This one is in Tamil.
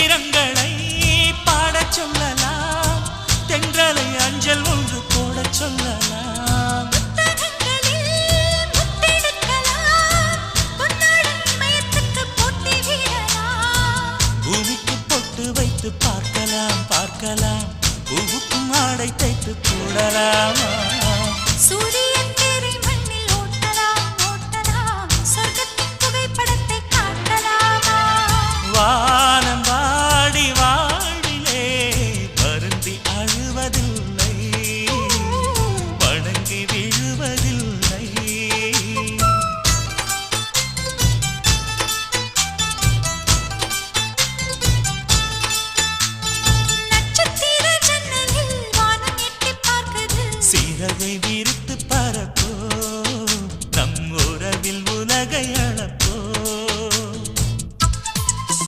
மந்திரங்களை பாடச் சொல்லலாம் தென்றலை அஞ்சல் ஒன்று போடச் சொல்லலாம் பூமிக்கு பொட்டு வைத்து பார்க்கலாம் பார்க்கலாம் பூவுக்கும் ஆடை தைத்து போடலாமா சூரிய